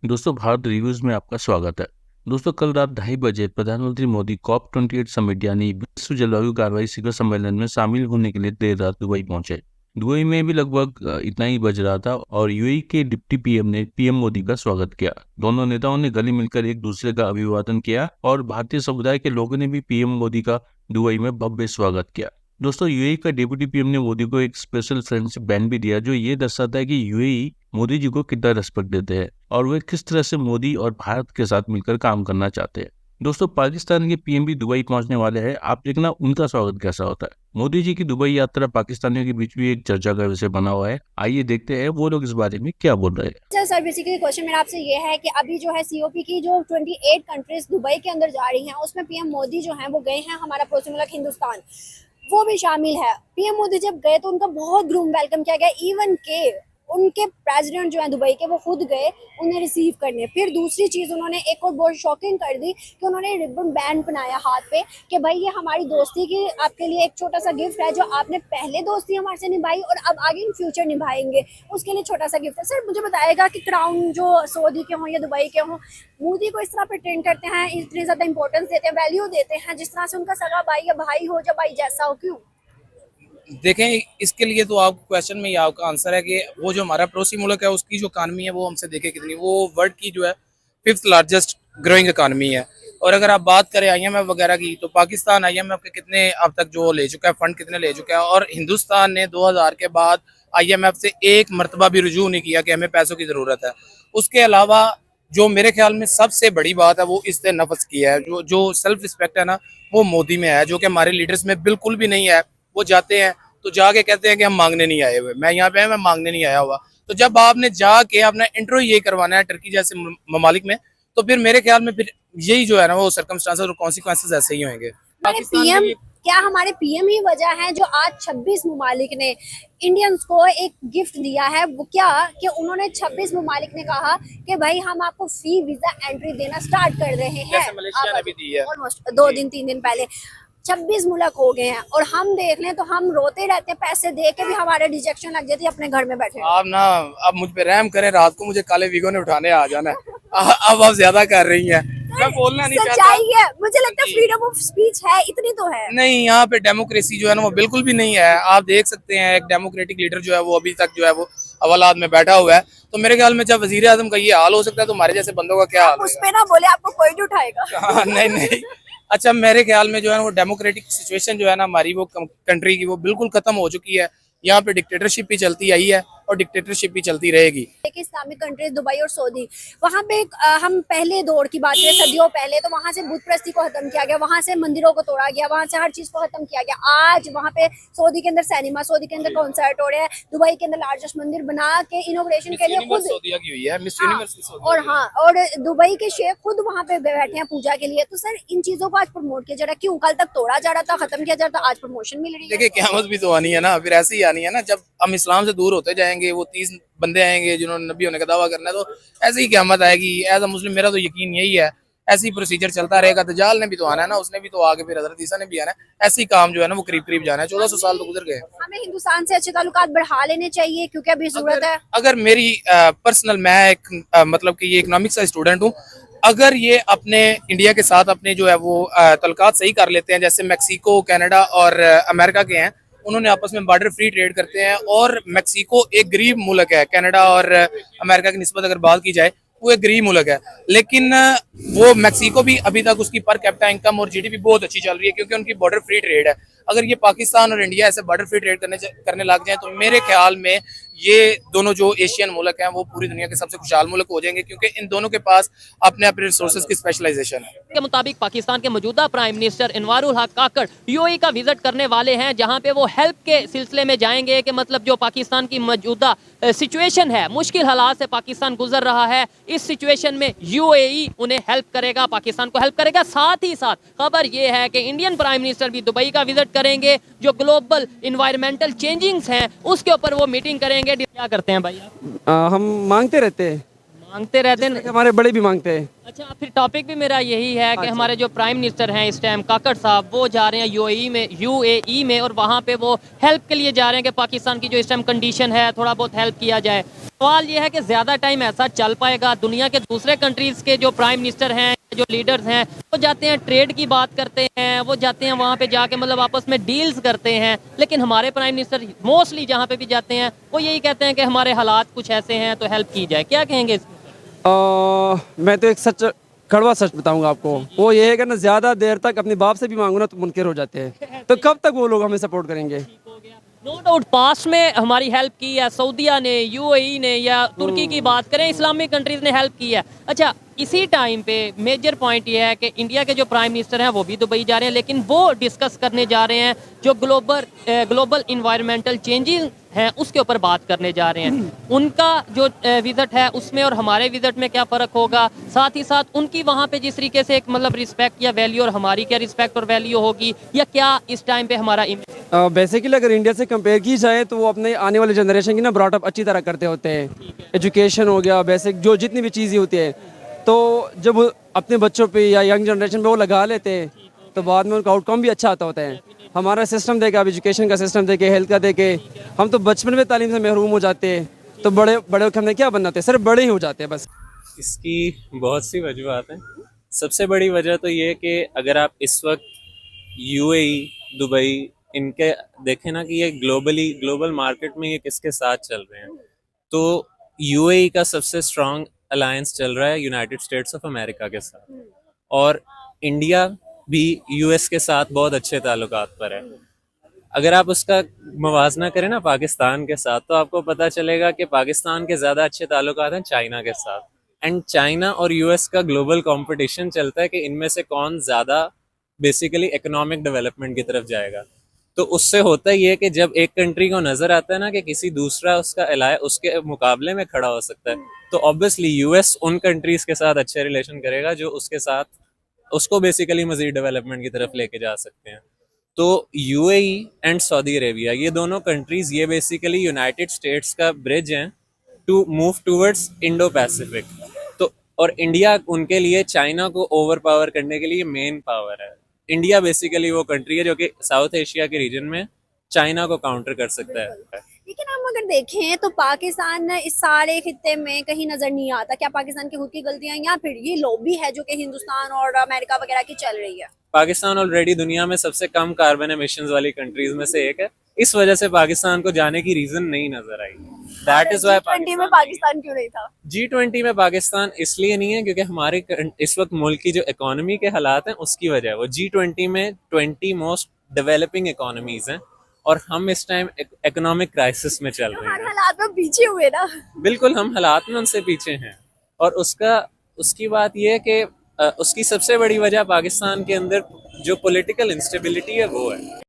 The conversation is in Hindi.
दोस्तों, भारत रिव्यूज में आपका स्वागत है। दोस्तों, कल रात 2:30 बजे प्रधानमंत्री मोदी COP28 समिट यानी विश्व जलवायु कार्रवाई शिखर सम्मेलन में शामिल होने के लिए देर रात दुबई पहुंचे। दुबई में भी लगभग इतना ही बज रहा था और यूएई के डिप्टी पीएम ने पीएम मोदी का स्वागत किया। दोनों नेताओं ने गले मिलकर एक दूसरे का अभिवादन किया और भारतीय समुदाय के लोगों ने भी पीएम मोदी का दुबई में भव्य स्वागत किया। दोस्तों, यूएई का डिप्टी पीएम ने मोदी को एक स्पेशल फ्रेंडशिप बैंड भी दिया, जो ये दर्शाता है कि यूएई मोदी जी को कितना रिस्पेक्ट देते हैं और वे किस तरह से मोदी और भारत के साथ मिलकर काम करना चाहते हैं। दोस्तों, पाकिस्तान के पीएम भी दुबई पहुंचने वाले हैं। आप देखना उनका स्वागत कैसा होता है। मोदी जी की दुबई यात्रा पाकिस्तानियों के बीच भी एक चर्चा का विषय बना हुआ है। आइए देखते हैं वो लोग इस बारे में क्या बोल रहे हैं। सर बेसिकली क्वेश्चन मेरा आपसे ये है कि अभी जो है सीओपी की जो 28 कंट्रीज दुबई के अंदर जा रही हैं, उसमें पीएम मोदी जो हैं वो गए हैं हमारा पड़ोसी मुल्क हिंदुस्तान, वो भी शामिल है। पीएम मोदी जब गए तो उनका बहुत ग्रूम वेलकम किया गया। इवन के उनके प्रेसिडेंट जो है दुबई के, वो खुद गए उन्हें रिसीव करने। फिर दूसरी चीज़ उन्होंने एक और बहुत शॉकिंग कर दी कि उन्होंने रिबन बैंड बनाया हाथ पे कि भाई ये हमारी दोस्ती की आपके लिए एक छोटा सा गिफ्ट है, जो आपने पहले दोस्ती हमारे से निभाई और अब आगे इन फ्यूचर निभाएंगे, उसके लिए छोटा सा गिफ्ट है। सर मुझे बताएगा कि क्राउन जो सऊदी के हों या दुबई के हों, मोदी को इस तरह प्रिटेंड करते हैं, इतनी ज़्यादा इंपॉर्टेंस देते हैं, वैल्यू देते हैं, जिस तरह से उनका सगा भाई या भाई हो, या भाई जैसा हो, क्यों? देखें, इसके लिए तो आपको क्वेश्चन में ही आपका आंसर है कि वो जो हमारा पड़ोसी मुल्क है उसकी जो इकानमी है वो हमसे देखे कितनी, वो वर्ल्ड की जो है 5th लार्जेस्ट ग्रोइंग इकानमी है। और अगर आप बात करें आईएमएफ वगैरह की, तो पाकिस्तान आईएमएफ के कितने अब तक जो ले चुका है, फंड कितने ले चुका है, और हिंदुस्तान ने 2000 के बाद आईएमएफ से एक मरतबा भी रुजू नहीं किया कि हमें पैसों की ज़रूरत है। उसके अलावा जो मेरे ख्याल में सबसे बड़ी बात है वो इज्जत नफ्स की है, जो सेल्फ रिस्पेक्ट है ना, वो मोदी में है, जो कि हमारे लीडर्स में बिल्कुल भी नहीं है। वो जाते हैं तो जाके कहते हैं कि हम मांगने नहीं आए हुए, मैं यहाँ पे मैं मांगने नहीं आया हुआ। तो जब आपने जाके अपना इंट्रो ये करवाना है टर्की जैसे ममालिक में, तो फिर मेरे ख्याल में फिर यही जो है ना वो सर्कमस्टांसेस और कॉन्सिक्वेंसेस ऐसे ही होंगे। पीएम, क्या हमारे पीएम ही वजह है जो आज 26 ममालिक ने इंडियंस को एक गिफ्ट दिया है? वो क्या कि उन्होंने 26 ममालिक ने कहा कि भाई हम आपको फ्री वीजा एंट्री देना स्टार्ट कर रहे हैं। जैसे मलेशिया ने भी दी है ऑलमोस्ट 2 दिन 3 दिन पहले 26 मुल्क हो गए हैं, और हम देख लें तो हम रोते रहते हैं, पैसे दे के भी हमारे रिजेक्शन लग जाती है अपने घर में बैठे। आप ना अब मुझ पे रहम करें, रात को मुझे काले वीगो ने उठाने आ जाना है। अब आप ज्यादा कर रही हैं, मैं बोलना नहीं चाहता। सच्चाई है, मुझे लगता है फ्रीडम ऑफ स्पीच है, इतनी तो है। नहीं, यहाँ पे डेमोक्रेसी जो है ना वो बिल्कुल भी नहीं है। आप देख सकते हैं एक डेमोक्रेटिक लीडर जो है वो अभी तक जो है वो हवालात में बैठा हुआ है। तो मेरे ख्याल में जब वजीर आजम का ये हाल हो सकता है तो हमारे जैसे बंदों का क्या हाल उस पे ना बोले, आपको कोई नहीं उठाएगा। नहीं नहीं, अच्छा मेरे ख्याल में जो है वो डेमोक्रेटिक सिचुएशन जो है ना हमारी वो कंट्री की वो बिल्कुल खत्म हो चुकी है। यहाँ पे डिक्टेटरशिप ही चलती आई है और डिक्टेटरशिप ही चलती रहेगी। इस्लामिक कंट्रीज दुबई और सऊदी, वहाँ पे हम पहले दौर की बात करें सदियों पहले, तो वहाँ से बुत प्रस्ती को खत्म किया गया, वहाँ से मंदिरों को तोड़ा गया, वहाँ से हर चीज को खत्म किया गया। आज वहाँ पे सऊदी के अंदर सिनेमा, सऊदी के अंदर कॉन्सर्ट हो रहे हैं, दुबई के अंदर लार्जेस्ट मंदिर बना के इनोग्रेशन के लिए खुद, और हाँ, और दुबई के शेख खुद वहाँ पे बैठे हैं पूजा के लिए। तो सर इन चीजों को आज प्रमोट किया जा रहा है, क्यों? कल तक तोड़ा जा रहा था, खत्म किया जा रहा था, आज प्रमोशन मिल रही है। देखिए, क़यामत भी तो आनी है ना, फिर ऐसे ही आनी है ना। जब हम इस्लाम से दूर होते जाएंगे, वो 30 बंदे आएंगे जिन्होंने नबी होने का दावा करना है, तो ऐसे ही क़यामत आएगी। एज अ मुस्लिम मेरा तो यकीन यही है, ऐसे ही प्रोसीजर चलता रहेगा। दज्जाल ने भी तो आना है ना, उसने भी तो आगे फिर हजरत ईसा ने भी आना है। ऐसे ही काम जो है ना वो करीब करीब जाना है। 1400 साल तो गुजर गए। हमें हिंदुस्तान से अच्छे ताल्लुकात बढ़ा लेने चाहिए क्योंकि अभी जरूरत है। अगर मेरी पर्सनल, मैं एक मतलब कि ये इकोनॉमिक्स का स्टूडेंट हूँ, अगर ये अपने इंडिया के साथ अपने जो है वो तल्कात सही कर लेते हैं, जैसे मैक्सिको, कनाडा और अमेरिका के हैं, उन्होंने आपस में बॉर्डर फ्री ट्रेड करते हैं। और मैक्सिको एक गरीब मुल्क है, कनाडा और अमेरिका की निस्बत अगर बात की जाए वो एक गरीब मुल्क है, लेकिन वो मैक्सिको भी अभी तक उसकी पर कैपिटा इनकम और जीडीपी बहुत अच्छी चल रही है क्योंकि उनकी बॉर्डर फ्री ट्रेड है। अगर ये पाकिस्तान और इंडिया ऐसे बॉर्डर फ्री ट्रेड करने लग जाए तो मेरे ख्याल में ये दोनों जो एशियन मुल्क हैं वो पूरी दुनिया के सबसे खुशहाल मुल्क हो जाएंगे, क्योंकि इन दोनों के पास अपने अपने रिसोर्सेज की स्पेशलाइजेशन है। के मुताबिक पाकिस्तान के मौजूदा प्राइम मिनिस्टर इनवारुल हक काकड़ यूएई का विजिट करने वाले हैं, जहां पे वो हेल्प के सिलसिले में जाएंगे कि मतलब जो पाकिस्तान की मौजूदा सिचुएशन है, मुश्किल हालात से पाकिस्तान गुजर रहा है, इस सिचुएशन में यूएई उन्हें हेल्प करेगा, पाकिस्तान को हेल्प करेगा। साथ ही साथ खबर ये है कि इंडियन प्राइम मिनिस्टर भी दुबई का विजिट करेंगे, जो ग्लोबल इन्वायरमेंटल चेंजिंग्स हैं उसके ऊपर वो मीटिंग करेंगे। क्या करते हैं भाई आप? हम मांगते रहते हैं। मांगते रहते हैं। हमारे बड़े भी मांगते हैं। अच्छा, फिर टॉपिक भी मेरा यही है कि हमारे जो प्राइम मिनिस्टर हैं इस टाइम काकड़ साहब, वो जा रहे हैं यूएई में और वहाँ पे वो हेल्प के लिए जा रहे हैं कि पाकिस्तान की जो इस टाइम कंडीशन है थोड़ा बहुत हेल्प किया जाए। सवाल ये है कि ज़्यादा टाइम ऐसा चल पाएगा? दुनिया के दूसरे कंट्रीज़ के जो प्राइम मिनिस्टर हैं, जो लीडर्स हैं, वो जाते हैं ट्रेड की बात करते हैं, वो जाते हैं वहाँ पे जाके मतलब आपस में डील्स करते हैं, लेकिन हमारे प्राइम मिनिस्टर मोस्टली जहाँ पे भी जाते हैं वो यही कहते हैं कि हमारे हालात कुछ ऐसे हैं तो हेल्प की जाए। क्या कहेंगे इसमें? मैं तो एक सच कड़वा सच बताऊंगा आपको, वो ये है कि ना ज़्यादा देर तक अपने बाप से भी मांगो ना तो मुनकिर हो जाते हैं, तो कब तक वो लोग हमें सपोर्ट करेंगे। नो डाउट पास्ट में हमारी हेल्प की है, सऊदीया ने, यूएई ने या तुर्की की बात करें, इस्लामिक कंट्रीज़ ने हेल्प की है। अच्छा, इसी टाइम पे मेजर पॉइंट ये है कि इंडिया के जो प्राइम मिनिस्टर हैं वो भी दुबई जा रहे हैं, लेकिन वो डिस्कस करने जा रहे हैं जो ग्लोबल इन्वायरमेंटल चेंजेस हैं उसके ऊपर बात करने जा रहे हैं। उनका जो विज़िट है उसमें और हमारे विज़िट में क्या फ़र्क होगा, साथ ही साथ उनकी वहाँ पे जिस तरीके से एक मतलब रिस्पेक्ट या वैल्यू और हमारी क्या रिस्पेक्ट और वैल्यू होगी, या क्या इस टाइम पे हमारा बेसिकली अगर इंडिया से कंपेयर की जाए तो वो अपने आने वाले जनरेशन की ना ब्रॉटअप अच्छी तरह करते होते हैं। एजुकेशन हो गया, बेसिक जो जितनी भी चीज़ें होती है, तो जब वो अपने बच्चों पे या यंग जनरेशन पे वो लगा लेते हैं तो बाद में उनका आउटकम भी अच्छा आता होता है। हमारा सिस्टम देखे, अब एजुकेशन का सिस्टम देखे, हेल्थ का देखे, हम तो बचपन में तालीम से महरूम हो जाते हैं, तो बड़े बड़े होकर हमने क्या बनना होता है, सिर्फ बड़े ही हो जाते हैं बस। इसकी बहुत सी वजूहत हैं। सबसे बड़ी वजह तो ये है कि अगर आप इस वक्त यूएई, दुबई इनके देखें ना कि ये ग्लोबल मार्केट में ये किसके साथ चल रहे हैं, तो यूएई का सबसे स्ट्रांग अलायंस चल रहा है यूनाइटेड स्टेट्स ऑफ अमेरिका के साथ, और इंडिया भी यूएस के साथ बहुत अच्छे ताल्लुकात पर है। अगर आप उसका मवाजना करें ना पाकिस्तान के साथ, तो आपको पता चलेगा कि पाकिस्तान के ज़्यादा अच्छे ताल्लुकात हैं चाइना के साथ। एंड चाइना और यूएस का ग्लोबल कंपटीशन चलता है कि इनमें से कौन ज़्यादा बेसिकली इकोनॉमिक डेवलपमेंट की तरफ जाएगा। तो उससे होता ही है कि जब एक कंट्री को नज़र आता है ना कि किसी दूसरा उसका एलाय उसके मुकाबले में खड़ा हो सकता है, तो ऑब्वियसली यूएस उन कंट्रीज़ के साथ अच्छे रिलेशन करेगा जो उसके साथ उसको बेसिकली मज़ीद डेवलपमेंट की तरफ लेके जा सकते हैं। तो यूएई एंड सऊदी अरेबिया, ये दोनों कंट्रीज़ ये बेसिकली यूनाइटेड स्टेट्स का ब्रिज हैं to move towards Indo Pacific. तो और इंडिया उनके लिए चाइना को ओवर पावर करने के लिए मेन पावर है। इंडिया बेसिकली वो कंट्री है जो कि साउथ एशिया के रीजन में चाइना को काउंटर कर सकता है। लेकिन हम अगर देखें तो पाकिस्तान इस सारे खित्ते में कहीं नजर नहीं आता। क्या पाकिस्तान की खुद की गलतियां या फिर ये लॉबी है जो कि हिंदुस्तान और अमेरिका वगैरह की चल रही है? पाकिस्तान ऑलरेडी दुनिया में सबसे कम कार्बन एमिशंस वाली कंट्रीज में से एक है, इस वजह से पाकिस्तान को जाने की रीजन नहीं नजर आई। दैट इज व्हाई G20 में पाकिस्तान क्यों नहीं था? G20 में पाकिस्तान इसलिए नहीं है क्योंकि हमारे इस वक्त मुल्क की जो इकोनॉमी के हालात हैं उसकी वजह है। वो G20 में 20 मोस्ट डेवलपिंग इकोनॉमीज हैं और हम इस टाइम इकोनॉमिक क्राइसिस में चल रहे हमारे हैं। हालात में पीछे हुए ना। बिल्कुल, हम हालात में उनसे पीछे हैं। और उसकी बात यह है कि उसकी सबसे बड़ी वजह पाकिस्तान के अंदर जो पॉलिटिकल इंस्टेबिलिटी है वो है।